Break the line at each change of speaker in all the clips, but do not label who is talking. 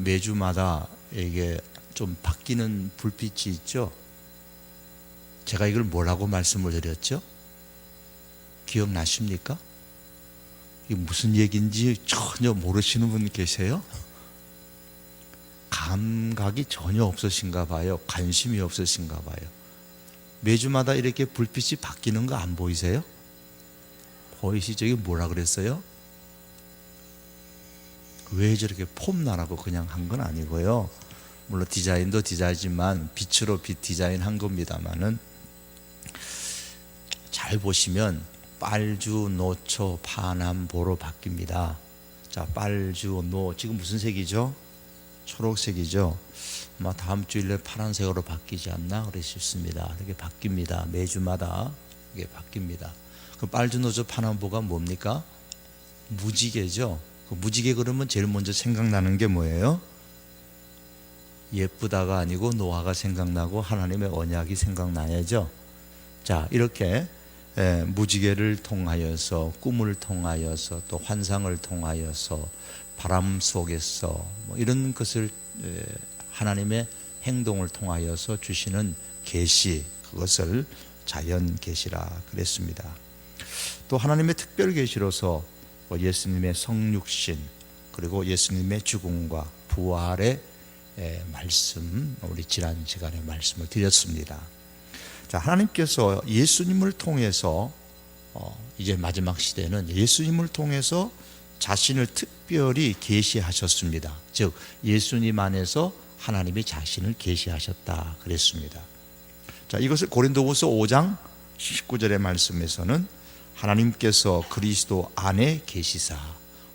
매주마다 이게 좀 바뀌는 불빛이 있죠. 제가 이걸 뭐라고 말씀을 드렸죠? 기억나십니까? 이게 무슨 얘기인지 전혀 모르시는 분 계세요? 감각이 전혀 없으신가 봐요. 관심이 없으신가 봐요. 매주마다 이렇게 불빛이 바뀌는 거 안 보이세요? 보이시죠? 이게 뭐라 그랬어요? 왜 저렇게 폼나라고 그냥 한 건 아니고요. 물론 디자인도 디자인이지만 빛으로 빛 디자인 한 겁니다만은, 잘 보시면 빨주, 노초, 파남, 보로 바뀝니다. 자, 빨주, 노, 지금 무슨 색이죠? 초록색이죠. 아마 다음 주일에 파란색으로 바뀌지 않나 그러셨습니다. 이렇게 바뀝니다. 매주마다 이게 바뀝니다. 그 빨주, 노초, 파남, 보가 뭡니까? 무지개죠. 그 무지개 그러면 제일 먼저 생각나는 게 뭐예요? 예쁘다가 아니고 노화가 생각나고 하나님의 언약이 생각나야죠. 자, 이렇게 무지개를 통하여서, 꿈을 통하여서, 또 환상을 통하여서, 바람 속에서 이런 것을 하나님의 행동을 통하여서 주시는 계시, 그것을 자연 계시라 그랬습니다. 또 하나님의 특별 계시로서 예수님의 성육신, 그리고 예수님의 죽음과 부활의 말씀, 우리 지난 시간에 말씀을 드렸습니다. 자, 하나님께서 예수님을 통해서 이제 마지막 시대는 예수님을 통해서 자신을 특별히 계시하셨습니다. 즉 예수님 안에서 하나님이 자신을 계시하셨다 그랬습니다. 자, 이것을 고린도후서 5장 19절의 말씀에서는 하나님께서 그리스도 안에 계시사,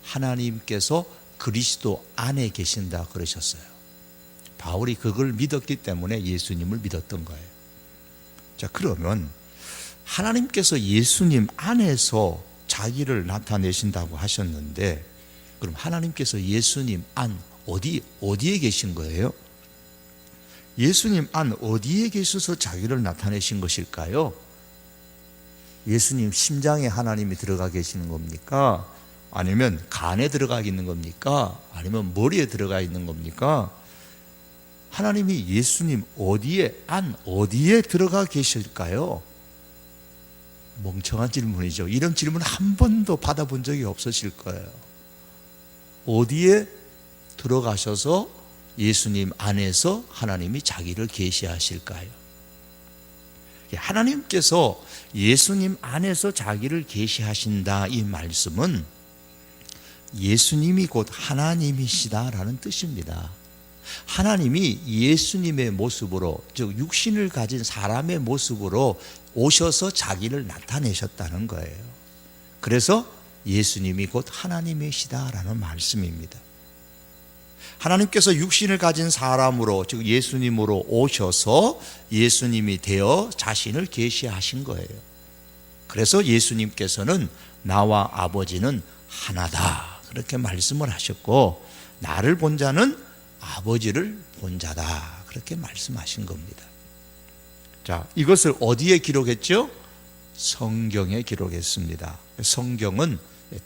하나님께서 그리스도 안에 계신다 그러셨어요. 바울이 그걸 믿었기 때문에 예수님을 믿었던 거예요. 자, 그러면 하나님께서 예수님 안에서 자기를 나타내신다고 하셨는데, 그럼 하나님께서 예수님 안 어디에 계신 거예요? 예수님 안 어디에 계셔서 자기를 나타내신 것일까요? 예수님 심장에 하나님이 들어가 계시는 겁니까? 아니면 간에 들어가 있는 겁니까? 아니면 머리에 들어가 있는 겁니까? 하나님이 예수님 어디에 들어가 계실까요? 멍청한 질문이죠. 이런 질문 한 번도 받아본 적이 없으실 거예요. 어디에 들어가셔서 예수님 안에서 하나님이 자기를 계시하실까요? 하나님께서 예수님 안에서 자기를 계시하신다, 이 말씀은 예수님이 곧 하나님이시다라는 뜻입니다. 하나님이 예수님의 모습으로, 즉 육신을 가진 사람의 모습으로 오셔서 자기를 나타내셨다는 거예요. 그래서 예수님이 곧 하나님이시다라는 말씀입니다. 하나님께서 육신을 가진 사람으로, 즉 예수님으로 오셔서 예수님이 되어 자신을 계시하신 거예요. 그래서 예수님께서는 나와 아버지는 하나다 그렇게 말씀을 하셨고, 나를 본 자는 아버지를 본 자다 그렇게 말씀하신 겁니다. 자, 이것을 어디에 기록했죠? 성경에 기록했습니다. 성경은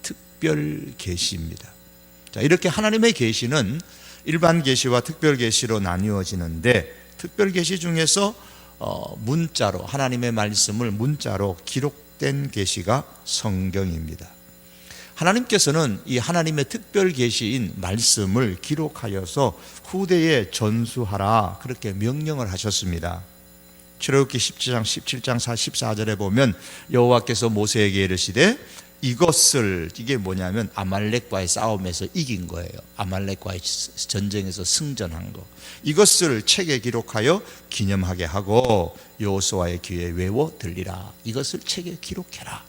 특별 계시입니다. 자, 이렇게 하나님의 계시는 일반 계시와 특별 계시로 나뉘어지는데, 특별 계시 중에서 문자로, 하나님의 말씀을 문자로 기록된 계시가 성경입니다. 하나님께서는 이 하나님의 특별 계시인 말씀을 기록하여서 후대에 전수하라 그렇게 명령을 하셨습니다. 출애굽기 17장 14절에 보면 여호와께서 모세에게 이르시되, 이게 뭐냐면 아말렉과의 싸움에서 이긴 거예요. 아말렉과의 전쟁에서 승전한 거. 이것을 책에 기록하여 기념하게 하고 여호수아의 귀에 외워 들리라. 이것을 책에 기록해라.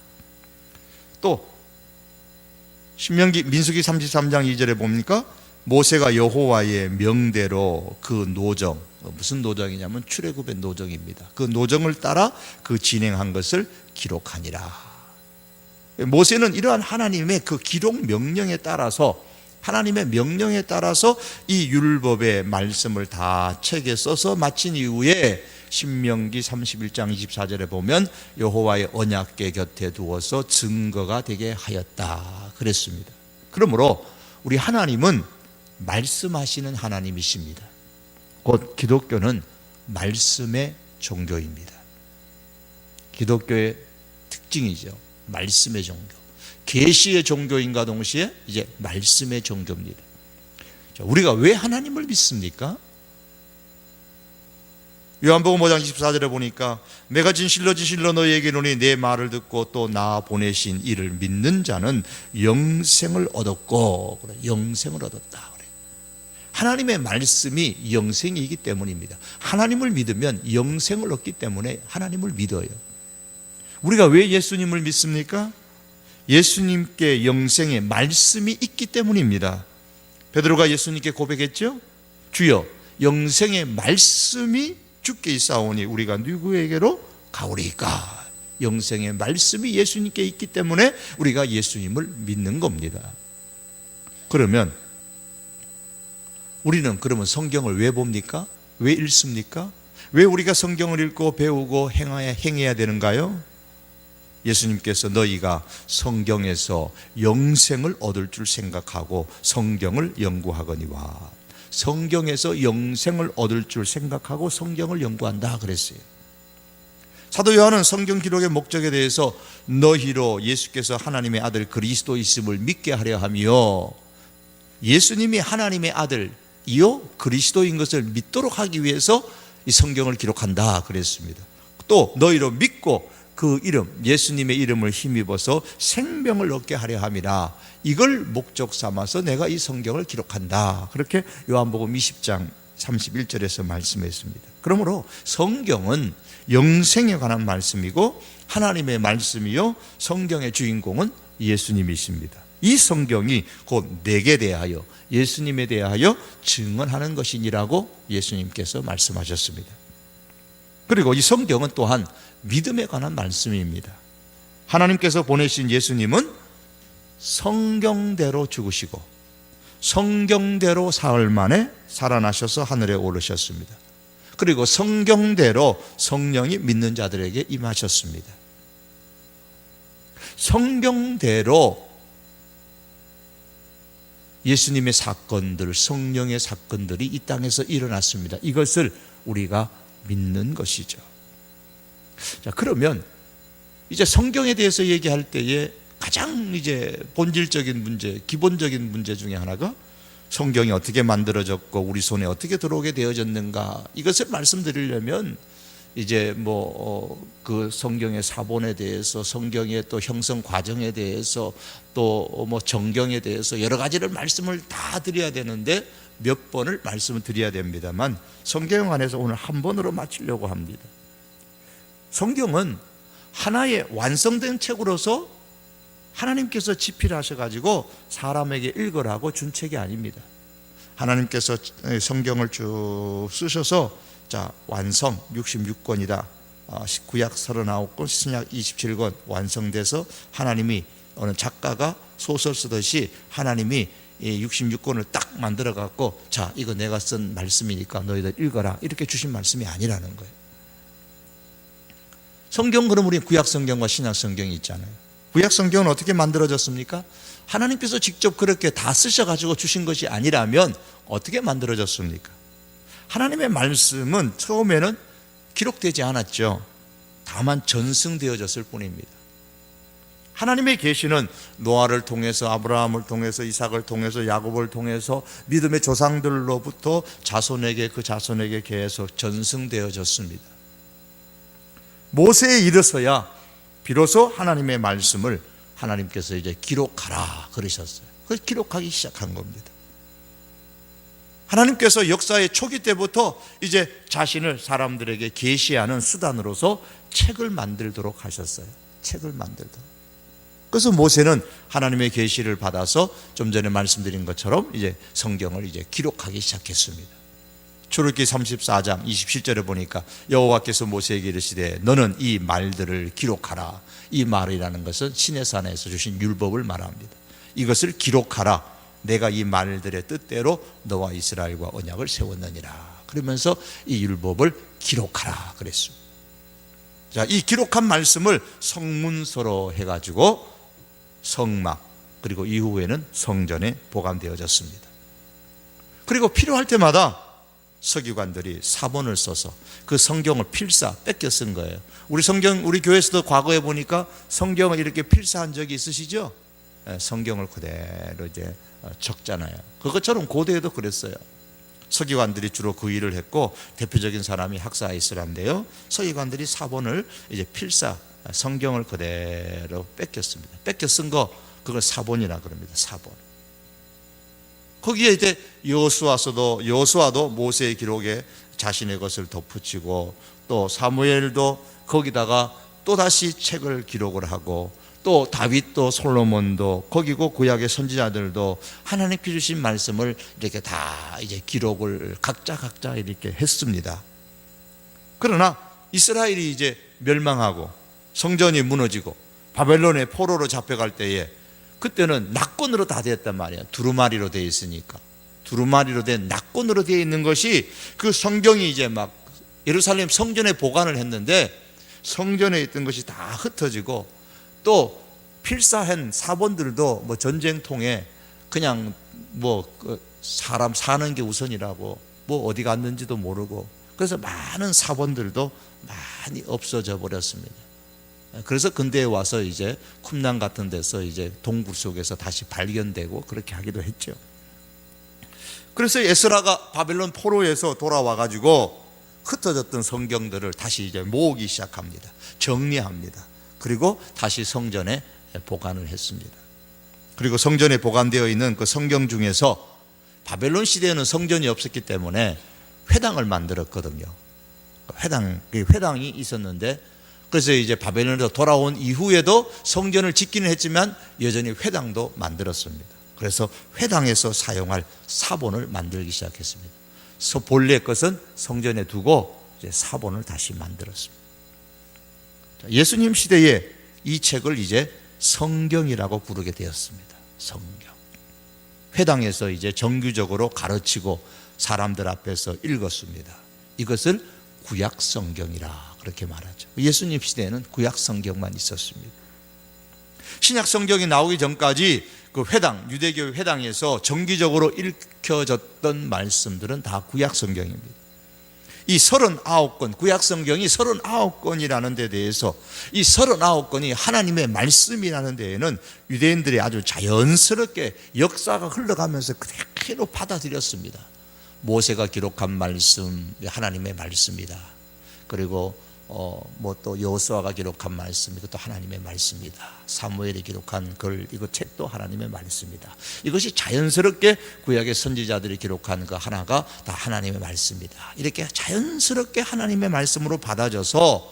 또 민수기 33장 2절에 봅니까? 모세가 여호와의 명대로 그 노정, 무슨 노정이냐면 출애굽의 노정입니다. 그 노정을 따라 그 진행한 것을 기록하니라. 모세는 이러한 하나님의 그 기록 명령에 따라서, 하나님의 명령에 따라서 이 율법의 말씀을 다 책에 써서 마친 이후에 신명기 31장 24절에 보면 여호와의 언약궤 곁에 두어서 증거가 되게 하였다 그랬습니다. 그러므로 우리 하나님은 말씀하시는 하나님이십니다. 곧 기독교는 말씀의 종교입니다. 기독교의 특징이죠. 말씀의 종교. 계시의 종교인과 동시에 이제 말씀의 종교입니다. 우리가 왜 하나님을 믿습니까? 요한복음 5장 24절에 보니까 내가 진실로 너희에게 이르노니 내 말을 듣고 또 나 보내신 이를 믿는 자는 영생을 얻었고, 그래, 영생을 얻었다. 그래. 하나님의 말씀이 영생이기 때문입니다. 하나님을 믿으면 영생을 얻기 때문에 하나님을 믿어요. 우리가 왜 예수님을 믿습니까? 예수님께 영생의 말씀이 있기 때문입니다. 베드로가 예수님께 고백했죠? 주여, 영생의 말씀이 주께 있사오니 우리가 누구에게로 가오리까? 영생의 말씀이 예수님께 있기 때문에 우리가 예수님을 믿는 겁니다. 그러면 우리는 성경을 왜 봅니까? 왜 읽습니까? 왜 우리가 성경을 읽고 배우고 행해야 되는가요? 예수님께서 너희가 성경에서 영생을 얻을 줄 생각하고 성경을 연구하거니와, 성경에서 영생을 얻을 줄 생각하고 성경을 연구한다 그랬어요. 사도 요한은 성경 기록의 목적에 대해서 너희로 예수께서 하나님의 아들 그리스도이심을 믿게 하려 하며, 예수님이 하나님의 아들이요 그리스도인 것을 믿도록 하기 위해서 이 성경을 기록한다 그랬습니다. 또 너희로 믿고 그 이름, 예수님의 이름을 힘입어서 생명을 얻게 하려 함이라, 이걸 목적 삼아서 내가 이 성경을 기록한다. 그렇게 요한복음 20장 31절에서 말씀했습니다. 그러므로 성경은 영생에 관한 말씀이고 하나님의 말씀이요 성경의 주인공은 예수님이십니다. 이 성경이 곧 내게 대하여, 예수님에 대하여 증언하는 것이니라고 예수님께서 말씀하셨습니다. 그리고 이 성경은 또한 믿음에 관한 말씀입니다. 하나님께서 보내신 예수님은 성경대로 죽으시고 성경대로 사흘 만에 살아나셔서 하늘에 오르셨습니다. 그리고 성경대로 성령이 믿는 자들에게 임하셨습니다. 성경대로 예수님의 사건들, 성령의 사건들이 이 땅에서 일어났습니다. 이것을 우리가 믿는 것이죠. 자, 그러면 이제 성경에 대해서 얘기할 때에 가장 이제 본질적인 문제, 기본적인 문제 중에 하나가 성경이 어떻게 만들어졌고 우리 손에 어떻게 들어오게 되어졌는가, 이것을 말씀드리려면 이제 그 성경의 사본에 대해서, 성경의 또 형성 과정에 대해서, 또 정경에 대해서 여러 가지를 말씀을 다 드려야 되는데 몇 번을 말씀을 드려야 됩니다만 성경 안에서 오늘 한 번으로 마치려고 합니다. 성경은 하나의 완성된 책으로서 하나님께서 집필하셔가지고 사람에게 읽으라고 준 책이 아닙니다. 하나님께서 성경을 쭉 쓰셔서 자, 완성 66권이다. 구약 39권, 신약 27권 완성돼서 하나님이, 어느 작가가 소설 쓰듯이 하나님이 66권을 딱 만들어 갖고 자, 이거 내가 쓴 말씀이니까 너희들 읽어라, 이렇게 주신 말씀이 아니라는 거예요. 성경, 그럼 우리 구약 성경과 신약 성경이 있잖아요. 구약 성경은 어떻게 만들어졌습니까? 하나님께서 직접 그렇게 다 쓰셔가지고 주신 것이 아니라면 어떻게 만들어졌습니까? 하나님의 말씀은 처음에는 기록되지 않았죠. 다만 전승되어졌을 뿐입니다. 하나님의 계시는 노아를 통해서, 아브라함을 통해서, 이삭을 통해서, 야곱을 통해서 믿음의 조상들로부터 자손에게, 그 자손에게 계속 전승되어졌습니다. 모세에 이르러서야 비로소 하나님의 말씀을 하나님께서 이제 기록하라 그러셨어요. 그래서 기록하기 시작한 겁니다. 하나님께서 역사의 초기 때부터 이제 자신을 사람들에게 계시하는 수단으로서 책을 만들도록 하셨어요. 책을 만들도록. 그래서 모세는 하나님의 계시를 받아서 좀 전에 말씀드린 것처럼 이제 성경을 이제 기록하기 시작했습니다. 출애굽기 34장 27절에 보니까 여호와께서 모세에게 이르시되 너는 이 말들을 기록하라. 이 말이라는 것은 시내산에서 주신 율법을 말합니다. 이것을 기록하라. 내가 이 말들의 뜻대로 너와 이스라엘과 언약을 세웠느니라. 그러면서 이 율법을 기록하라 그랬습니다. 자, 이 기록한 말씀을 성문서로 해가지고 성막, 그리고 이후에는 성전에 보관되어졌습니다. 그리고 필요할 때마다 서기관들이 사본을 써서 그 성경을 필사 뺏겨 쓴 거예요. 우리 교회에서도 과거에 보니까 성경을 이렇게 필사한 적이 있으시죠? 성경을 그대로 이제 적잖아요. 그것처럼 고대에도 그랬어요. 서기관들이 주로 그 일을 했고, 대표적인 사람이 학사 에스라인데요, 서기관들이 사본을 이제 필사, 성경을 그대로 뺏겼습니다. 뺏겨 쓴 거, 그걸 사본이라 그럽니다. 사본. 거기에 이제 여호수아도 모세의 기록에 자신의 것을 덧붙이고, 또 사무엘도 거기다가 또 다시 책을 기록을 하고, 또 다윗도 솔로몬도 거기고 구약의 선지자들도 하나님께 주신 말씀을 이렇게 다 이제 기록을 각자 이렇게 했습니다. 그러나 이스라엘이 이제 멸망하고 성전이 무너지고 바벨론의 포로로 잡혀갈 때에, 그때는 낙권으로 다 되었단 말이에요. 두루마리로 되어 있으니까. 두루마리로 된 낙권으로 되어 있는 것이, 그 성경이 이제 막 예루살렘 성전에 보관을 했는데 성전에 있던 것이 다 흩어지고, 또 필사한 사본들도 뭐 전쟁통에 그냥 뭐 사람 사는 게 우선이라고 뭐 어디 갔는지도 모르고, 그래서 많은 사본들도 많이 없어져 버렸습니다. 그래서 근대에 와서 이제 쿰난 같은 데서 이제 동굴 속에서 다시 발견되고 그렇게 하기도 했죠. 그래서 에스라가 바벨론 포로에서 돌아와 가지고 흩어졌던 성경들을 다시 이제 모으기 시작합니다. 정리합니다. 그리고 다시 성전에 보관을 했습니다. 그리고 성전에 보관되어 있는 그 성경 중에서 바벨론 시대에는 성전이 없었기 때문에 회당을 만들었거든요. 회당이 있었는데, 그래서 이제 바벨론에서 돌아온 이후에도 성전을 짓기는 했지만 여전히 회당도 만들었습니다. 그래서 회당에서 사용할 사본을 만들기 시작했습니다. 본래 것은 성전에 두고 이제 사본을 다시 만들었습니다. 예수님 시대에 이 책을 이제 성경이라고 부르게 되었습니다. 성경. 회당에서 이제 정규적으로 가르치고 사람들 앞에서 읽었습니다. 이것을 구약 성경이라 그렇게 말하죠. 예수님 시대에는 구약 성경만 있었습니다. 신약 성경이 나오기 전까지 그 회당, 유대교 회당에서 정기적으로 읽혀졌던 말씀들은 다 구약 성경입니다. 이 39권, 구약 성경이 39권이라는 데 대해서, 이 39권이 하나님의 말씀이라는 데에는 유대인들이 아주 자연스럽게 역사가 흘러가면서 그대로 받아들였습니다. 모세가 기록한 말씀, 하나님의 말씀이다. 그리고 뭐 또 여호수아가 기록한 말씀, 이것도 하나님의 말씀이다. 사무엘이 기록한 글, 이거 책도 하나님의 말씀이다. 이것이 자연스럽게 구약의 선지자들이 기록한 그 하나가 다 하나님의 말씀이다. 이렇게 자연스럽게 하나님의 말씀으로 받아져서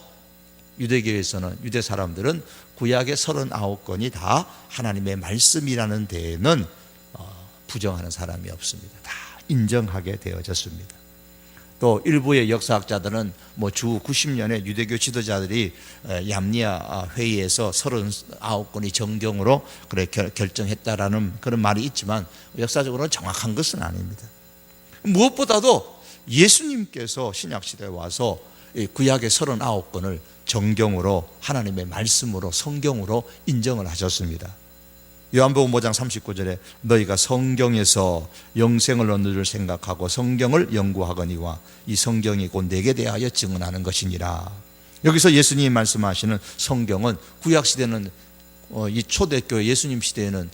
유대교에서는, 유대 사람들은 구약의 39권이 다 하나님의 말씀이라는 데에는 부정하는 사람이 없습니다. 다 인정하게 되어졌습니다. 또 일부의 역사학자들은 뭐 주 90년에 유대교 지도자들이 얌니아 회의에서 39권이 정경으로 그래 결정했다라는 그런 말이 있지만, 역사적으로는 정확한 것은 아닙니다. 무엇보다도 예수님께서 신약시대에 와서 구약의 39권을 정경으로, 하나님의 말씀으로, 성경으로 인정을 하셨습니다. 요한복음 5장 39절에 너희가 성경에서 영생을 얻는 줄 생각하고 성경을 연구하거니와 이 성경이 곧 내게 대하여 증언하는 것이니라. 여기서 예수님이 말씀하시는 성경은, 구약시대는 이 초대교회 예수님 시대에는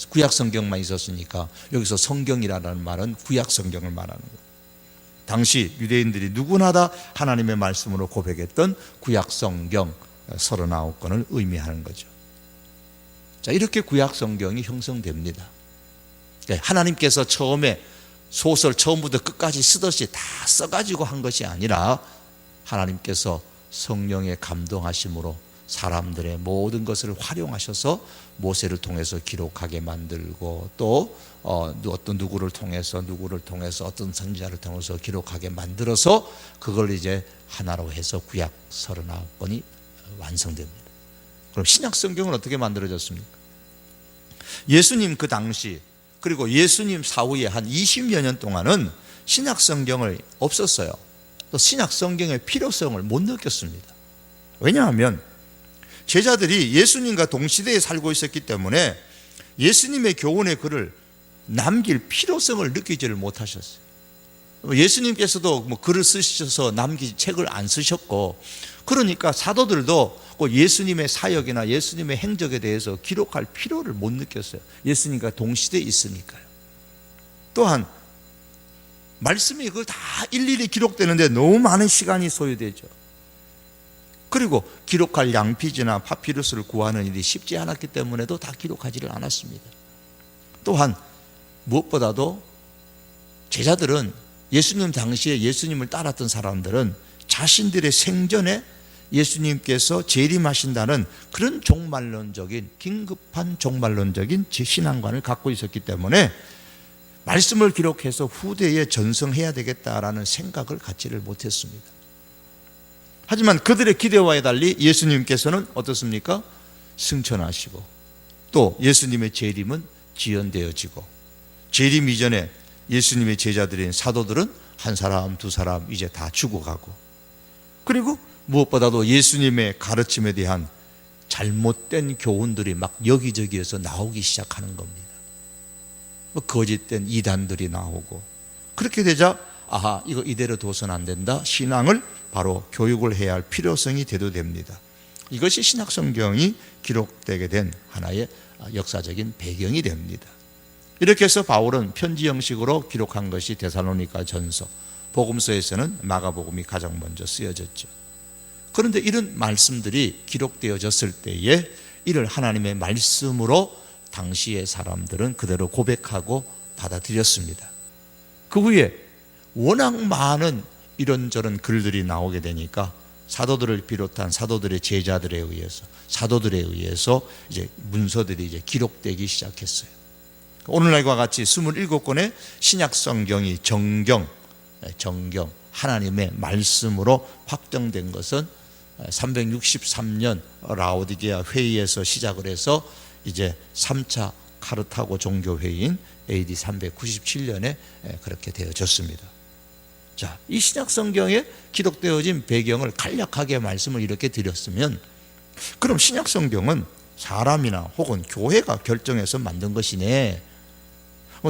구약 성경만 있었으니까 여기서 성경이라는 말은 구약 성경을 말하는 거예요. 당시 유대인들이 누구나 다 하나님의 말씀으로 고백했던 구약 성경 39권을 의미하는 거죠. 자, 이렇게 구약 성경이 형성됩니다. 하나님께서 처음에 소설 처음부터 끝까지 쓰듯이 다 써가지고 한 것이 아니라, 하나님께서 성령의 감동하심으로 사람들의 모든 것을 활용하셔서 모세를 통해서 기록하게 만들고, 또 어떤 누구를 통해서 어떤 선지자를 통해서 기록하게 만들어서 그걸 이제 하나로 해서 구약 39권이 완성됩니다. 그럼 신약 성경은 어떻게 만들어졌습니까? 예수님 그 당시, 그리고 예수님 사후에 한 20여 년 동안은 신약 성경을 없었어요. 또 신약 성경의 필요성을 못 느꼈습니다. 왜냐하면 제자들이 예수님과 동시대에 살고 있었기 때문에 예수님의 교훈의 글을 남길 필요성을 느끼지를 못하셨어요. 예수님께서도 뭐 글을 쓰셔서 책을 안 쓰셨고, 그러니까 사도들도 예수님의 사역이나 예수님의 행적에 대해서 기록할 필요를 못 느꼈어요. 예수님과 동시대에 있으니까요. 또한 말씀이 그걸 다 일일이 기록되는데 너무 많은 시간이 소요되죠. 그리고 기록할 양피지나 파피루스를 구하는 일이 쉽지 않았기 때문에도 다 기록하지를 않았습니다. 또한 무엇보다도 제자들은, 예수님 당시에 예수님을 따랐던 사람들은 자신들의 생전에 예수님께서 재림하신다는 그런 종말론적인, 긴급한 종말론적인 신앙관을 갖고 있었기 때문에 말씀을 기록해서 후대에 전승해야 되겠다라는 생각을 갖지를 못했습니다. 하지만 그들의 기대와에 달리 예수님께서는 어떻습니까? 승천하시고, 또 예수님의 재림은 지연되어지고, 재림 이전에 예수님의 제자들인 사도들은 한 사람 두 사람 이제 다 죽어가고, 그리고 무엇보다도 예수님의 가르침에 대한 잘못된 교훈들이 막 여기저기에서 나오기 시작하는 겁니다. 거짓된 이단들이 나오고, 그렇게 되자 아하, 이거 이대로 둬서는 안 된다. 신앙을 바로 교육을 해야 할 필요성이 대두됩니다. 이것이 신약성경이 기록되게 된 하나의 역사적인 배경이 됩니다. 이렇게 해서 바울은 편지 형식으로 기록한 것이 데살로니가 전서, 복음서에서는 마가복음이 가장 먼저 쓰여졌죠. 그런데 이런 말씀들이 기록되어졌을 때에 이를 하나님의 말씀으로 당시의 사람들은 그대로 고백하고 받아들였습니다. 그 후에 워낙 많은 이런저런 글들이 나오게 되니까 사도들을 비롯한 사도들의 제자들에 의해서, 사도들에 의해서 이제 문서들이 이제 기록되기 시작했어요. 오늘날과 같이 27권의 신약 성경이 정경, 하나님의 말씀으로 확정된 것은 363년 라오디게아 회의에서 시작을 해서 이제 3차 카르타고 종교회의인 AD 397년에 그렇게 되어졌습니다. 자, 이 신약 성경에 기록되어진 배경을 간략하게 말씀을 이렇게 드렸으면, 그럼 신약 성경은 사람이나 혹은 교회가 결정해서 만든 것이네.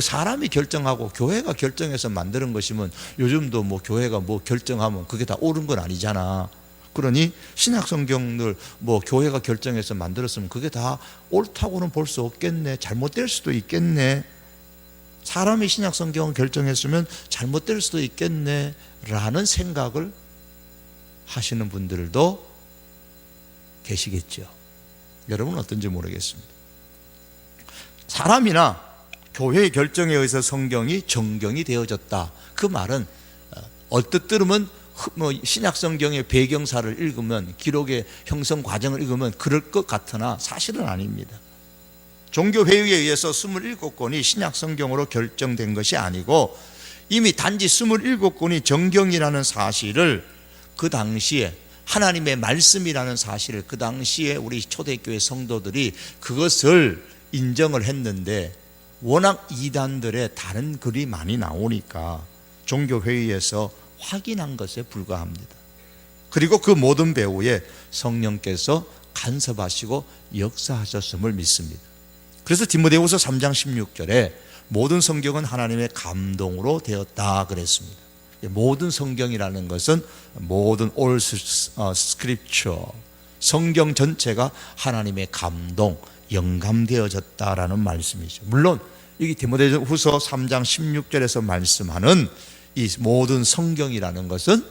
사람이 결정하고 교회가 결정해서 만드는 것이면 요즘도 뭐 교회가 뭐 결정하면 그게 다 옳은 건 아니잖아. 그러니 신약 성경들 뭐 교회가 결정해서 만들었으면 그게 다 옳다고는 볼 수 없겠네. 잘못될 수도 있겠네. 사람이 신약 성경을 결정했으면 잘못될 수도 있겠네 라는 생각을 하시는 분들도 계시겠죠. 여러분은 어떤지 모르겠습니다. 사람이나 교회의 결정에 의해서 성경이 정경이 되어졌다. 그 말은 얼뜻 들으면 신약 성경의 배경사를 읽으면, 기록의 형성 과정을 읽으면 그럴 것 같으나 사실은 아닙니다. 종교회의에 의해서 27권이 신약 성경으로 결정된 것이 아니고, 이미 단지 27권이 정경이라는 사실을 그 당시에, 하나님의 말씀이라는 사실을 그 당시에 우리 초대교회 성도들이 그것을 인정을 했는데, 워낙 이단들의 다른 글이 많이 나오니까 종교회의에서 확인한 것에 불과합니다. 그리고 그 모든 배후에 성령께서 간섭하시고 역사하셨음을 믿습니다. 그래서 디모데후서 3장 16절에 모든 성경은 하나님의 감동으로 되었다 그랬습니다. 모든 성경이라는 것은 모든 all scripture, 성경 전체가 하나님의 감동, 영감되어졌다라는 말씀이죠. 물론 여기 디모데후서 3장 16절에서 말씀하는 이 모든 성경이라는 것은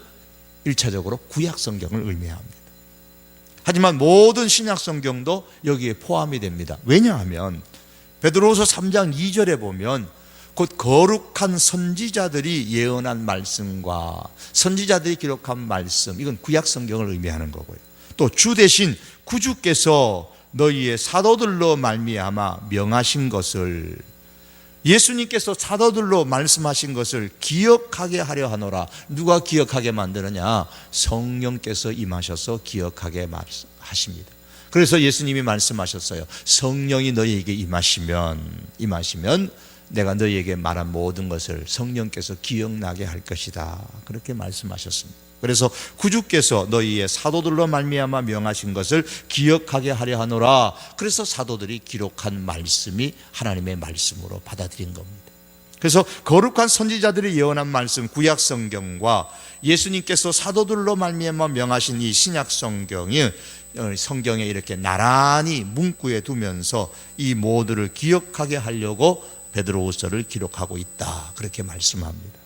1차적으로 구약 성경을 의미합니다. 하지만 모든 신약 성경도 여기에 포함이 됩니다. 왜냐하면 베드로후서 3장 2절에 보면 곧 거룩한 선지자들이 예언한 말씀과 선지자들이 기록한 말씀, 이건 구약 성경을 의미하는 거고요. 또 주 대신 구주께서 너희의 사도들로 말미암아 명하신 것을, 예수님께서 사도들로 말씀하신 것을 기억하게 하려 하노라. 누가 기억하게 만드느냐? 성령께서 임하셔서 기억하게 하십니다. 그래서 예수님이 말씀하셨어요. 성령이 너희에게 임하시면 내가 너희에게 말한 모든 것을 성령께서 기억나게 할 것이다. 그렇게 말씀하셨습니다. 그래서 구주께서 너희의 사도들로 말미암아 명하신 것을 기억하게 하려 하노라. 그래서 사도들이 기록한 말씀이 하나님의 말씀으로 받아들인 겁니다. 그래서 거룩한 선지자들이 예언한 말씀, 구약 성경과 예수님께서 사도들로 말미암아 명하신 이 신약 성경이 성경에 이렇게 나란히 문구에 두면서 이 모두를 기억하게 하려고 베드로후서를 기록하고 있다. 그렇게 말씀합니다.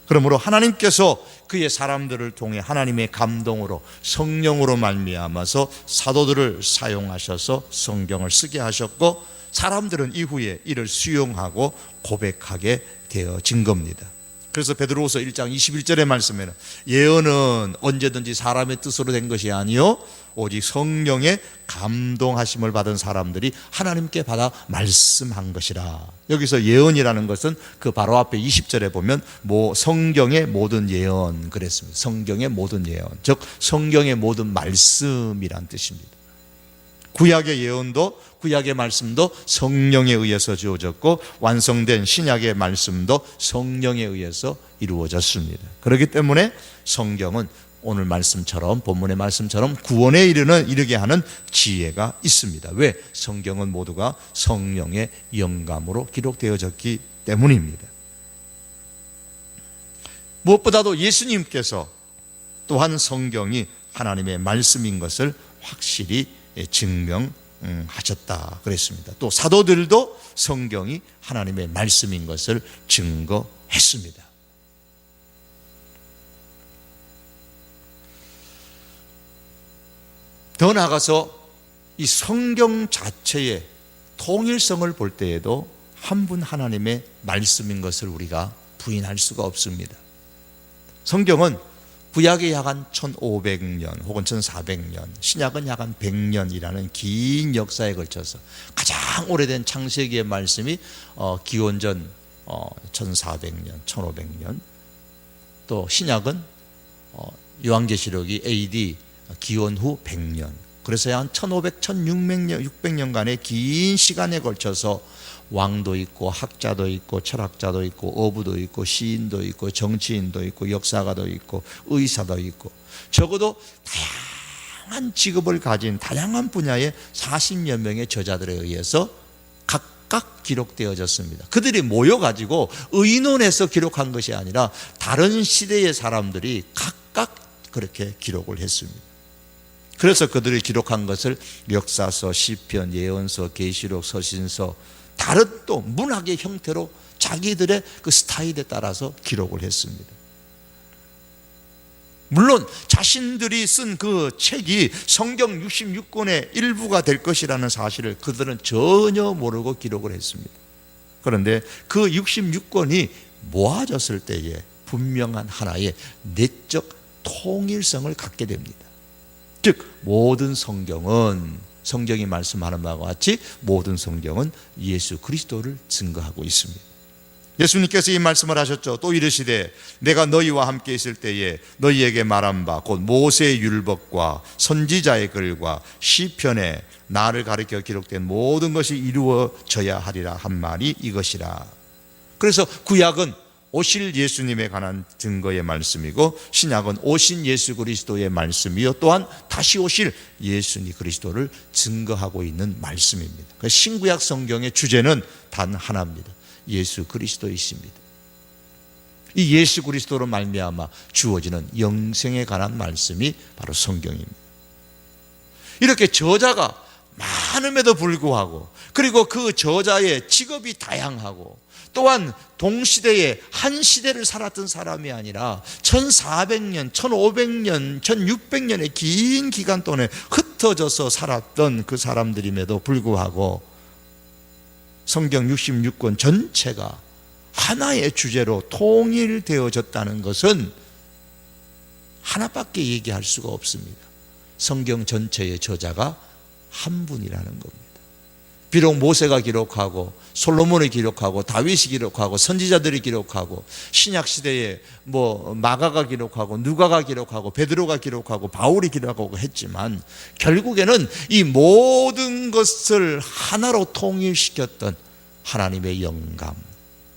그러므로 하나님께서 그의 사람들을 통해 하나님의 감동으로 성령으로 말미암아서 사도들을 사용하셔서 성경을 쓰게 하셨고, 사람들은 이후에 이를 수용하고 고백하게 되어진 겁니다. 그래서 베드로후서 1장 21절의 말씀에는 예언은 언제든지 사람의 뜻으로 된 것이 아니요 오직 성령의 감동하심을 받은 사람들이 하나님께 받아 말씀한 것이라. 여기서 예언이라는 것은 그 바로 앞에 20절에 보면 성경의 모든 예언 그랬습니다. 성경의 모든 예언, 즉 성경의 모든 말씀이란 뜻입니다. 구약의 예언도, 구약의 말씀도 성령에 의해서 주어졌고, 완성된 신약의 말씀도 성령에 의해서 이루어졌습니다. 그렇기 때문에 성경은 오늘 말씀처럼, 본문의 말씀처럼 구원에 이르게 하는 지혜가 있습니다. 왜? 성경은 모두가 성령의 영감으로 기록되어졌기 때문입니다. 무엇보다도 예수님께서 또한 성경이 하나님의 말씀인 것을 확실히 증명하셨다 그랬습니다. 또 사도들도 성경이 하나님의 말씀인 것을 증거했습니다. 더 나아가서 이 성경 자체의 통일성을 볼 때에도 한 분 하나님의 말씀인 것을 우리가 부인할 수가 없습니다. 성경은 구약이 약 한 1500년 혹은 1400년, 신약은 약 한 100년이라는 긴 역사에 걸쳐서 가장 오래된 창세기의 말씀이 기원전 1400년, 1500년, 또 신약은 요한계시록이 AD 기원 후 100년, 그래서 한 1500, 1600년, 600년간의 긴 시간에 걸쳐서 왕도 있고 학자도 있고 철학자도 있고 어부도 있고 시인도 있고 정치인도 있고 역사가도 있고 의사도 있고, 적어도 다양한 직업을 가진 다양한 분야의 40여 명의 저자들에 의해서 각각 기록되어졌습니다. 그들이 모여가지고 의논해서 기록한 것이 아니라 다른 시대의 사람들이 각각 그렇게 기록을 했습니다. 그래서 그들이 기록한 것을 역사서, 시편, 예언서, 계시록, 서신서, 다른 또 문학의 형태로 자기들의 그 스타일에 따라서 기록을 했습니다. 물론 자신들이 쓴 그 책이 성경 66권의 일부가 될 것이라는 사실을 그들은 전혀 모르고 기록을 했습니다. 그런데 그 66권이 모아졌을 때에 분명한 하나의 내적 통일성을 갖게 됩니다. 즉 모든 성경이 말씀하는 바와 같이 모든 성경은 예수 그리스도를 증거하고 있습니다. 예수님께서 이 말씀을 하셨죠. 또 이르시되 내가 너희와 함께 있을 때에 너희에게 말한 바 곧 모세의 율법과 선지자의 글과 시편에 나를 가리켜 기록된 모든 것이 이루어져야 하리라 한 말이 이것이라. 그래서 구약은 오실 예수님에 관한 증거의 말씀이고, 신약은 오신 예수 그리스도의 말씀이요 또한 다시 오실 예수님 그리스도를 증거하고 있는 말씀입니다. 신구약 성경의 주제는 단 하나입니다. 예수 그리스도이십니다. 이 예수 그리스도로 말미암아 주어지는 영생에 관한 말씀이 바로 성경입니다. 이렇게 저자가 많음에도 불구하고, 그리고 그 저자의 직업이 다양하고, 또한 동시대에 한 시대를 살았던 사람이 아니라 1400년, 1500년, 1600년의 긴 기간 동안에 흩어져서 살았던 그 사람들임에도 불구하고 성경 66권 전체가 하나의 주제로 통일되어졌다는 것은 하나밖에 얘기할 수가 없습니다. 성경 전체의 저자가 한 분이라는 겁니다. 비록 모세가 기록하고 솔로몬이 기록하고 다윗이 기록하고 선지자들이 기록하고 신약 시대에 마가가 기록하고 누가가 기록하고 베드로가 기록하고 바울이 기록하고 했지만, 결국에는 이 모든 것을 하나로 통일시켰던 하나님의 영감,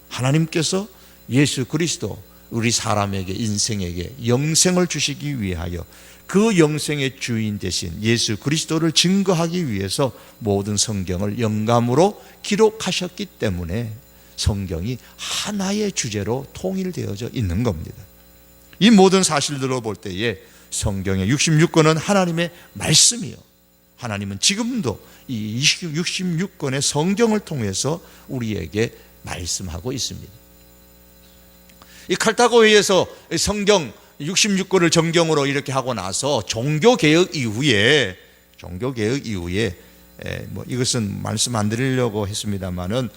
하나님께서 예수 그리스도 우리 사람에게, 인생에게 영생을 주시기 위하여 그 영생의 주인 되신 예수 그리스도를 증거하기 위해서 모든 성경을 영감으로 기록하셨기 때문에 성경이 하나의 주제로 통일되어져 있는 겁니다. 이 모든 사실들로 볼 때에 성경의 66권은 하나님의 말씀이요, 하나님은 지금도 이 66권의 성경을 통해서 우리에게 말씀하고 있습니다. 이 칼타고에서 성경 66권을 정경으로 이렇게 하고 나서 종교개혁 이후에 이것은 말씀 안 드리려고 했습니다만은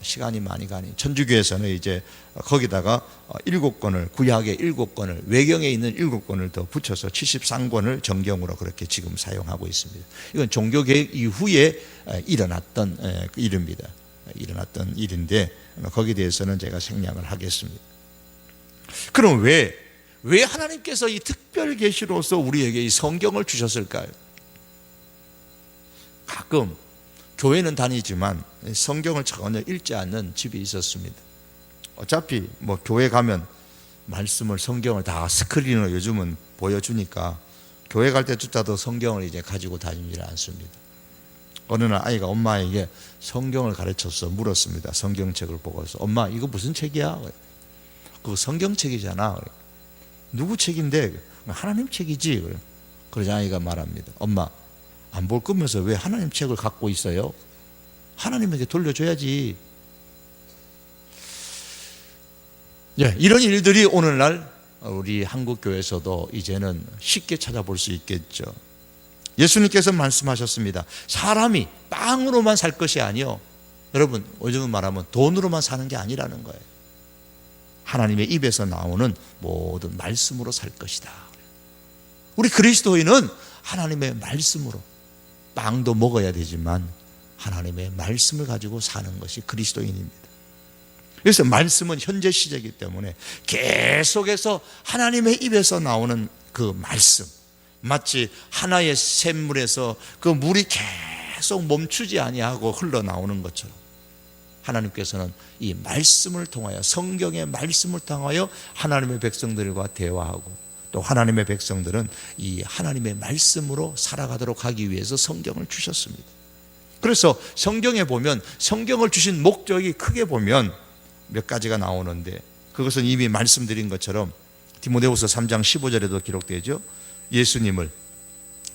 시간이 많이 가니 천주교에서는 이제 거기다가 7권을, 구약의 7권을, 외경에 있는 7권을 더 붙여서 73권을 정경으로 그렇게 지금 사용하고 있습니다. 이건 종교개혁 이후에 일어났던 일입니다. 일어났던 일인데 거기에 대해서는 제가 생략을 하겠습니다. 그럼 왜 하나님께서 이 특별 계시로서 우리에게 이 성경을 주셨을까요? 가끔 교회는 다니지만 성경을 전혀 읽지 않는 집이 있었습니다. 어차피 뭐 교회 가면 말씀을, 성경을 다 스크린으로 요즘은 보여주니까 교회 갈 때조차도 성경을 이제 가지고 다니지 않습니다. 어느 날 아이가 엄마에게 성경을 가르쳐서 물었습니다. 성경책을 보고서, 엄마 이거 무슨 책이야? 그거 성경책이잖아. 누구 책인데? 하나님 책이지. 그러자 아이가 말합니다. 엄마, 안 볼 거면서 왜 하나님 책을 갖고 있어요? 하나님에게 돌려줘야지. 이런 일들이 오늘날 우리 한국교회에서도 이제는 쉽게 찾아볼 수 있겠죠. 예수님께서 말씀하셨습니다. 사람이 빵으로만 살 것이 아니요, 여러분 요즘은 말하면 돈으로만 사는 게 아니라는 거예요. 하나님의 입에서 나오는 모든 말씀으로 살 것이다. 우리 그리스도인은 하나님의 말씀으로, 빵도 먹어야 되지만 하나님의 말씀을 가지고 사는 것이 그리스도인입니다. 그래서 말씀은 현재 시제이기 때문에 계속해서 하나님의 입에서 나오는 그 말씀, 마치 하나의 샘물에서 그 물이 계속 멈추지 아니하고 흘러나오는 것처럼 하나님께서는 이 말씀을 통하여, 성경의 말씀을 통하여 하나님의 백성들과 대화하고, 또 하나님의 백성들은 이 하나님의 말씀으로 살아가도록 하기 위해서 성경을 주셨습니다. 그래서 성경에 보면 성경을 주신 목적이 크게 보면 몇 가지가 나오는데, 그것은 이미 말씀드린 것처럼 디모데후서 3장 15절에도 기록되죠. 예수님을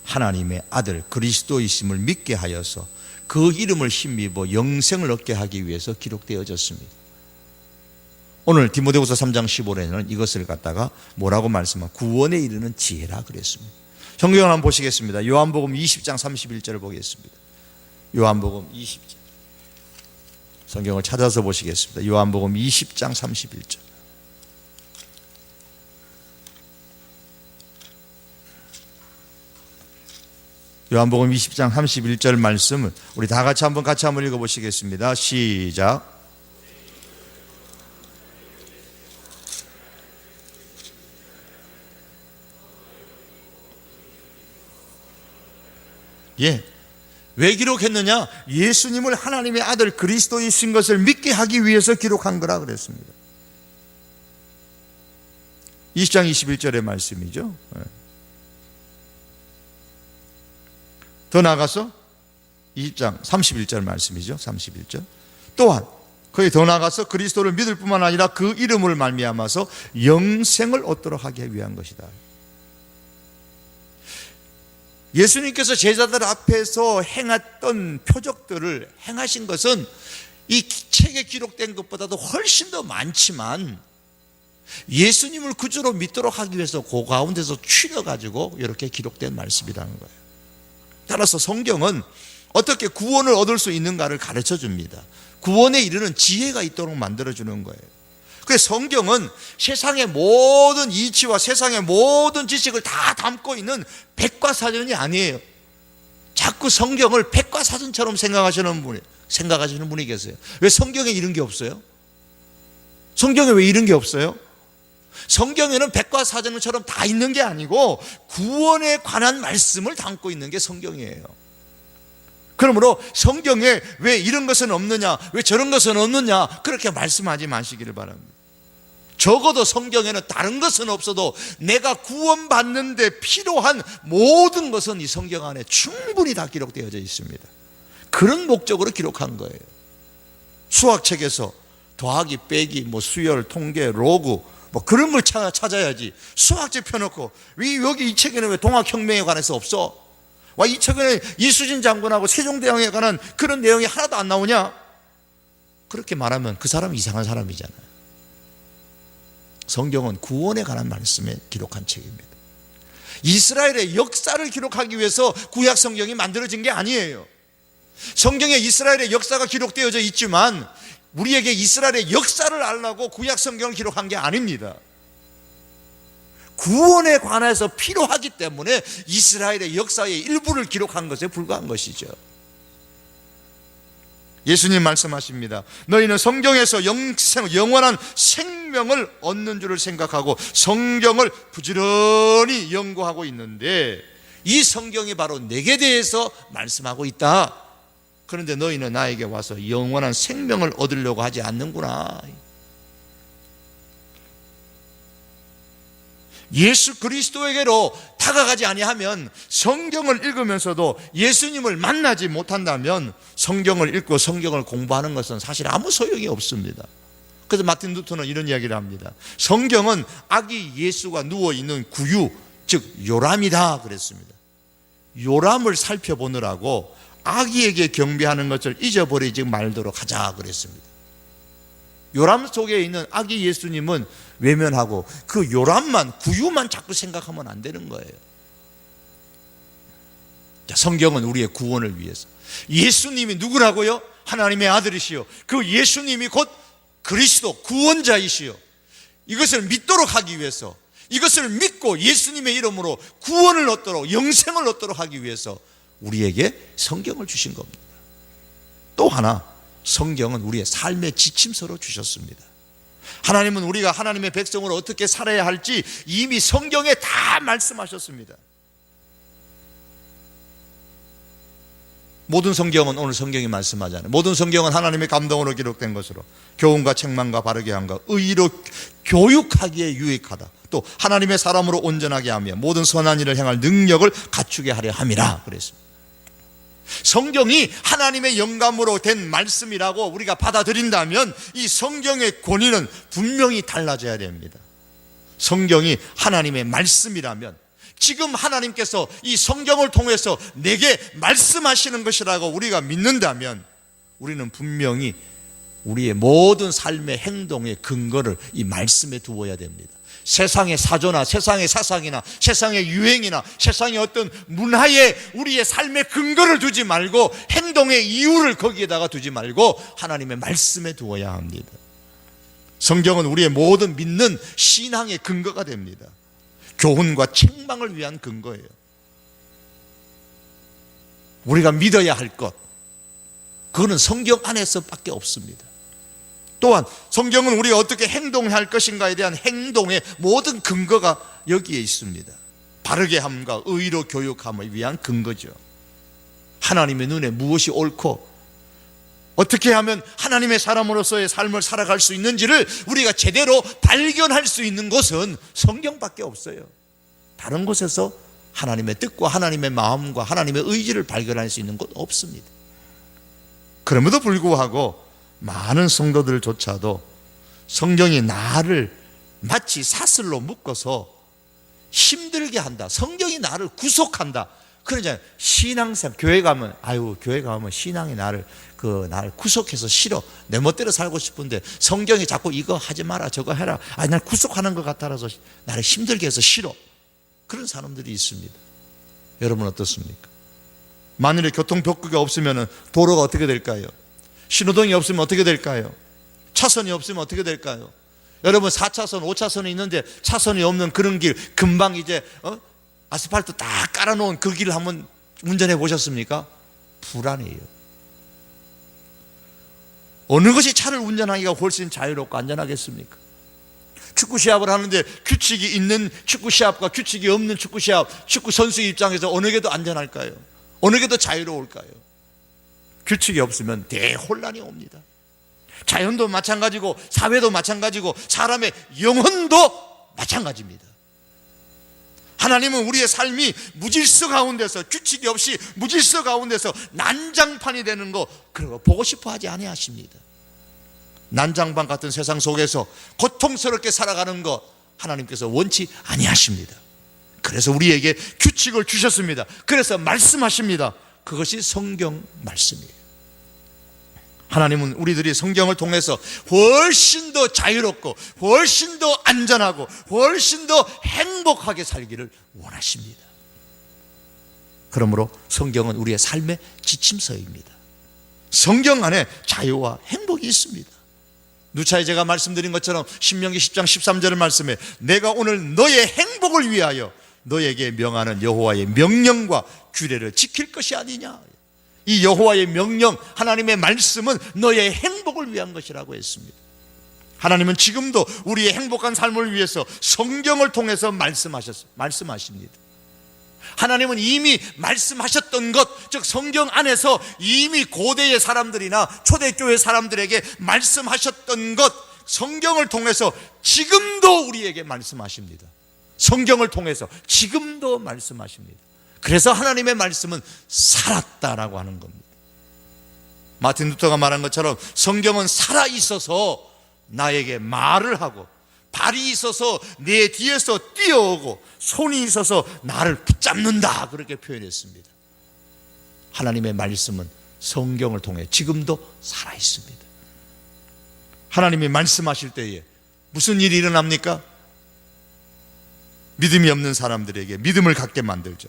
하나님의 아들 그리스도이심을 믿게 하여서 그 이름을 힘입어 영생을 얻게 하기 위해서 기록되어졌습니다. 오늘 디모데후서 3장 15절에는 이것을 갖다가 뭐라고 말씀하면 구원에 이르는 지혜라 그랬습니다. 성경을 한번 보시겠습니다. 요한복음 20장 31절을 보겠습니다. 요한복음 20장, 성경을 찾아서 보시겠습니다. 요한복음 20장 31절. 요한복음 20장 31절 말씀을 우리 다 같이 한번 읽어보시겠습니다. 시작. 왜 기록했느냐? 예수님을 하나님의 아들 그리스도이신 것을 믿게 하기 위해서 기록한 거라 그랬습니다. 20장 21절의 말씀이죠. 더 나아가서 20장 31절 말씀이죠. 31절. 또한 거기 더 나아가서 그리스도를 믿을 뿐만 아니라 그 이름을 말미암아서 영생을 얻도록 하기 위한 것이다. 예수님께서 제자들 앞에서 행했던 표적들을 행하신 것은 이 책에 기록된 것보다도 훨씬 더 많지만 예수님을 구주로 믿도록 하기 위해서 그 가운데서 추려가지고 이렇게 기록된 말씀이라는 거예요. 따라서 성경은 어떻게 구원을 얻을 수 있는가를 가르쳐 줍니다. 구원에 이르는 지혜가 있도록 만들어주는 거예요. 그래서 성경은 세상의 모든 이치와 세상의 모든 지식을 다 담고 있는 백과사전이 아니에요. 자꾸 성경을 백과사전처럼 생각하시는 분이 계세요. 왜 성경에 이런 게 없어요? 성경에 왜 이런 게 없어요? 성경에는 백과사전처럼 다 있는 게 아니고 구원에 관한 말씀을 담고 있는 게 성경이에요. 그러므로 성경에 왜 이런 것은 없느냐, 왜 저런 것은 없느냐, 그렇게 말씀하지 마시기를 바랍니다. 적어도 성경에는 다른 것은 없어도 내가 구원받는데 필요한 모든 것은 이 성경 안에 충분히 다 기록되어져 있습니다. 그런 목적으로 기록한 거예요. 수학책에서 더하기, 빼기, 수열, 통계, 로그 그런 걸 찾아야지. 수학책 펴놓고 왜 여기 이 책에는 왜 동학혁명에 관해서 없어? 이 책에는 이수진 장군하고 세종대왕에 관한 그런 내용이 하나도 안 나오냐? 그렇게 말하면 그 사람은 이상한 사람이잖아요. 성경은 구원에 관한 말씀에 기록한 책입니다. 이스라엘의 역사를 기록하기 위해서 구약 성경이 만들어진 게 아니에요. 성경에 이스라엘의 역사가 기록되어져 있지만 우리에게 이스라엘의 역사를 알라고 구약 성경을 기록한 게 아닙니다. 구원에 관해서 필요하기 때문에 이스라엘의 역사의 일부를 기록한 것에 불과한 것이죠. 예수님 말씀하십니다. 너희는 성경에서 영원한 생명을 얻는 줄을 생각하고 성경을 부지런히 연구하고 있는데 이 성경이 바로 내게 대해서 말씀하고 있다. 그런데 너희는 나에게 와서 영원한 생명을 얻으려고 하지 않는구나. 예수 그리스도에게로 다가가지 아니하면, 성경을 읽으면서도 예수님을 만나지 못한다면 성경을 읽고 성경을 공부하는 것은 사실 아무 소용이 없습니다. 그래서 마틴 루터는 이런 이야기를 합니다. 성경은 아기 예수가 누워있는 구유, 즉 요람이다 그랬습니다. 요람을 살펴보느라고 아기에게 경배하는 것을 잊어버리지 말도록 하자 그랬습니다. 요람 속에 있는 아기 예수님은 외면하고 그 요람만, 구유만 자꾸 생각하면 안 되는 거예요. 자, 성경은 우리의 구원을 위해서, 예수님이 누구라고요? 하나님의 아들이시요, 그 예수님이 곧 그리스도 구원자이시요, 이것을 믿도록 하기 위해서, 이것을 믿고 예수님의 이름으로 구원을 얻도록, 영생을 얻도록 하기 위해서 우리에게 성경을 주신 겁니다. 또 하나, 성경은 우리의 삶의 지침서로 주셨습니다. 하나님은 우리가 하나님의 백성으로 어떻게 살아야 할지 이미 성경에 다 말씀하셨습니다. 모든 성경은, 오늘 성경이 말씀하잖아요, 모든 성경은 하나님의 감동으로 기록된 것으로 교훈과 책망과 바르게 함과 의로 교육하기에 유익하다. 또 하나님의 사람으로 온전하게 하며 모든 선한 일을 행할 능력을 갖추게 하려 함이라 그랬습니다. 성경이 하나님의 영감으로 된 말씀이라고 우리가 받아들인다면 이 성경의 권위는 분명히 달라져야 됩니다. 성경이 하나님의 말씀이라면, 지금 하나님께서 이 성경을 통해서 내게 말씀하시는 것이라고 우리가 믿는다면 우리는 분명히 우리의 모든 삶의 행동의 근거를 이 말씀에 두어야 됩니다. 세상의 사조나 세상의 사상이나 세상의 유행이나 세상의 어떤 문화에 우리의 삶의 근거를 두지 말고, 행동의 이유를 거기에다가 두지 말고 하나님의 말씀에 두어야 합니다. 성경은 우리의 모든 믿는 신앙의 근거가 됩니다. 교훈과 책망을 위한 근거예요. 우리가 믿어야 할 것, 그거는 성경 안에서밖에 없습니다. 또한 성경은 우리가 어떻게 행동해야 할 것인가에 대한 행동의 모든 근거가 여기에 있습니다. 바르게 함과 의로 교육함을 위한 근거죠. 하나님의 눈에 무엇이 옳고 어떻게 하면 하나님의 사람으로서의 삶을 살아갈 수 있는지를 우리가 제대로 발견할 수 있는 곳은 성경밖에 없어요. 다른 곳에서 하나님의 뜻과 하나님의 마음과 하나님의 의지를 발견할 수 있는 곳 없습니다. 그럼에도 불구하고 많은 성도들조차도 성경이 나를 마치 사슬로 묶어서 힘들게 한다, 성경이 나를 구속한다, 그러잖아요. 신앙생활, 교회 가면 신앙이 나를 구속해서 싫어, 내 멋대로 살고 싶은데 성경이 자꾸 이거 하지 마라 저거 해라, 날 구속하는 것 같아서 나를 힘들게 해서 싫어, 그런 사람들이 있습니다. 여러분 어떻습니까? 만일에 교통벽구가 없으면 도로가 어떻게 될까요? 신호등이 없으면 어떻게 될까요? 차선이 없으면 어떻게 될까요? 여러분 4차선, 5차선이 있는데 차선이 없는 그런 길, 금방 이제 아스팔트 딱 깔아놓은 그 길을 한번 운전해 보셨습니까? 불안해요. 어느 것이 차를 운전하기가 훨씬 자유롭고 안전하겠습니까? 축구 시합을 하는데 규칙이 있는 축구 시합과 규칙이 없는 축구 시합, 축구 선수 입장에서 어느 게 더 안전할까요? 어느 게 더 자유로울까요? 규칙이 없으면 대혼란이 옵니다. 자연도 마찬가지고 사회도 마찬가지고 사람의 영혼도 마찬가지입니다. 하나님은 우리의 삶이 무질서 가운데서, 규칙이 없이 무질서 가운데서 난장판이 되는 거, 그런 거 보고 싶어 하지 아니하십니다. 난장판 같은 세상 속에서 고통스럽게 살아가는 거 하나님께서 원치 아니하십니다. 그래서 우리에게 규칙을 주셨습니다. 그래서 말씀하십니다. 그것이 성경 말씀이에요. 하나님은 우리들이 성경을 통해서 훨씬 더 자유롭고 훨씬 더 안전하고 훨씬 더 행복하게 살기를 원하십니다. 그러므로 성경은 우리의 삶의 지침서입니다. 성경 안에 자유와 행복이 있습니다. 누차에 제가 말씀드린 것처럼 신명기 10장 13절의 말씀에 내가 오늘 너의 행복을 위하여 너에게 명하는 여호와의 명령과 규례를 지킬 것이 아니냐. 이 여호와의 명령, 하나님의 말씀은 너의 행복을 위한 것이라고 했습니다. 하나님은 지금도 우리의 행복한 삶을 위해서 성경을 통해서 말씀하십니다. 하나님은 이미 말씀하셨던 것, 즉 성경 안에서 이미 고대의 사람들이나 초대교회 사람들에게 말씀하셨던 것, 성경을 통해서 지금도 우리에게 말씀하십니다. 성경을 통해서 지금도 말씀하십니다. 그래서 하나님의 말씀은 살았다라고 하는 겁니다. 마틴 루터가 말한 것처럼 성경은 살아있어서 나에게 말을 하고, 발이 있어서 내 뒤에서 뛰어오고, 손이 있어서 나를 붙잡는다, 그렇게 표현했습니다. 하나님의 말씀은 성경을 통해 지금도 살아있습니다. 하나님이 말씀하실 때에 무슨 일이 일어납니까? 믿음이 없는 사람들에게 믿음을 갖게 만들죠.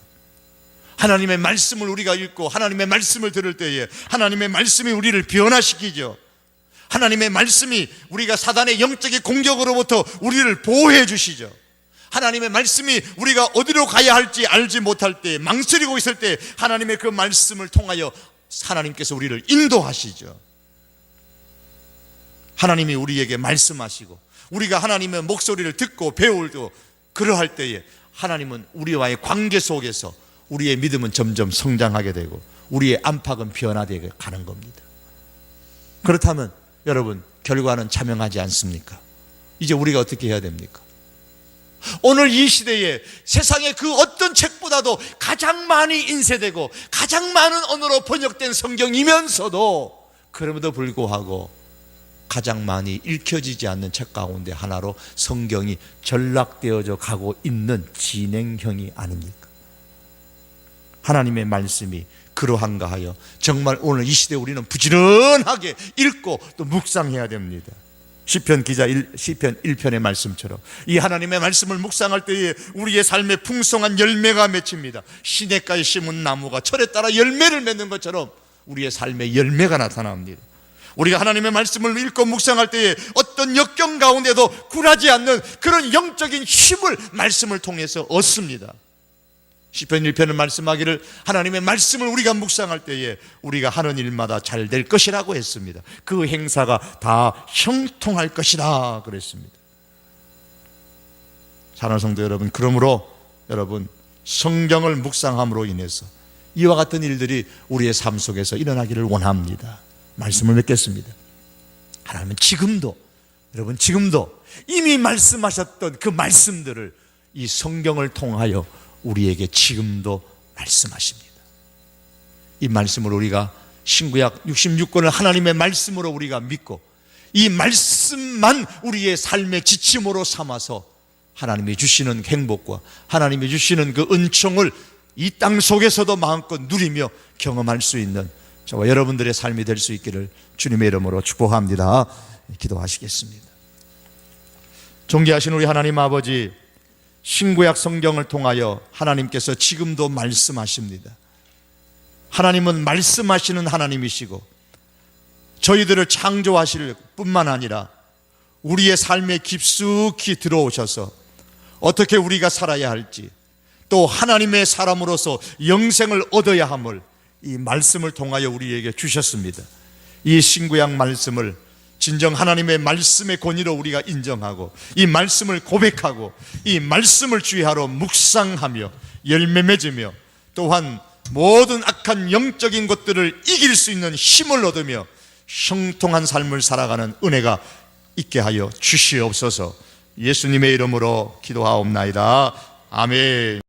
하나님의 말씀을 우리가 읽고 하나님의 말씀을 들을 때에 하나님의 말씀이 우리를 변화시키죠. 하나님의 말씀이 우리가 사단의 영적인 공격으로부터 우리를 보호해 주시죠. 하나님의 말씀이 우리가 어디로 가야 할지 알지 못할 때, 망설이고 있을 때 하나님의 그 말씀을 통하여 하나님께서 우리를 인도하시죠. 하나님이 우리에게 말씀하시고 우리가 하나님의 목소리를 듣고 배우고 그러할 때에 하나님은 우리와의 관계 속에서 우리의 믿음은 점점 성장하게 되고 우리의 안팎은 변화되게 가는 겁니다. 그렇다면 여러분, 결과는 자명하지 않습니까? 이제 우리가 어떻게 해야 됩니까? 오늘 이 시대에 세상의 그 어떤 책보다도 가장 많이 인쇄되고 가장 많은 언어로 번역된 성경이면서도 그럼에도 불구하고 가장 많이 읽혀지지 않는 책 가운데 하나로 성경이 전락되어져 가고 있는 진행형이 아닙니까? 하나님의 말씀이 그러한가 하여 정말 오늘 이 시대에 우리는 부지런하게 읽고 또 묵상해야 됩니다. 시편 1편의 말씀처럼 이 하나님의 말씀을 묵상할 때에 우리의 삶에 풍성한 열매가 맺힙니다. 시냇가에 심은 나무가 철에 따라 열매를 맺는 것처럼 우리의 삶에 열매가 나타납니다. 우리가 하나님의 말씀을 읽고 묵상할 때에 어떤 역경 가운데도 굴하지 않는 그런 영적인 힘을 말씀을 통해서 얻습니다. 시편 1편은 말씀하기를 하나님의 말씀을 우리가 묵상할 때에 우리가 하는 일마다 잘 될 것이라고 했습니다. 그 행사가 다 형통할 것이다 그랬습니다. 사랑하는 성도 여러분, 그러므로 여러분 성경을 묵상함으로 인해서 이와 같은 일들이 우리의 삶 속에서 일어나기를 원합니다. 말씀을 맺겠습니다. 하나님은 지금도, 여러분 지금도 이미 말씀하셨던 그 말씀들을 이 성경을 통하여 우리에게 지금도 말씀하십니다. 이 말씀을 우리가 신구약 66권을 하나님의 말씀으로 우리가 믿고 이 말씀만 우리의 삶의 지침으로 삼아서 하나님이 주시는 행복과 하나님이 주시는 그 은총을 이 땅 속에서도 마음껏 누리며 경험할 수 있는 저와 여러분들의 삶이 될 수 있기를 주님의 이름으로 축복합니다. 기도하시겠습니다. 존귀하신 우리 하나님 아버지, 신구약 성경을 통하여 하나님께서 지금도 말씀하십니다. 하나님은 말씀하시는 하나님이시고 저희들을 창조하실 뿐만 아니라 우리의 삶에 깊숙이 들어오셔서 어떻게 우리가 살아야 할지, 또 하나님의 사람으로서 영생을 얻어야 함을 이 말씀을 통하여 우리에게 주셨습니다. 이 신구약 말씀을 진정 하나님의 말씀의 권위로 우리가 인정하고 이 말씀을 고백하고 이 말씀을 주의하러 묵상하며 열매 맺으며 또한 모든 악한 영적인 것들을 이길 수 있는 힘을 얻으며 형통한 삶을 살아가는 은혜가 있게 하여 주시옵소서. 예수님의 이름으로 기도하옵나이다. 아멘.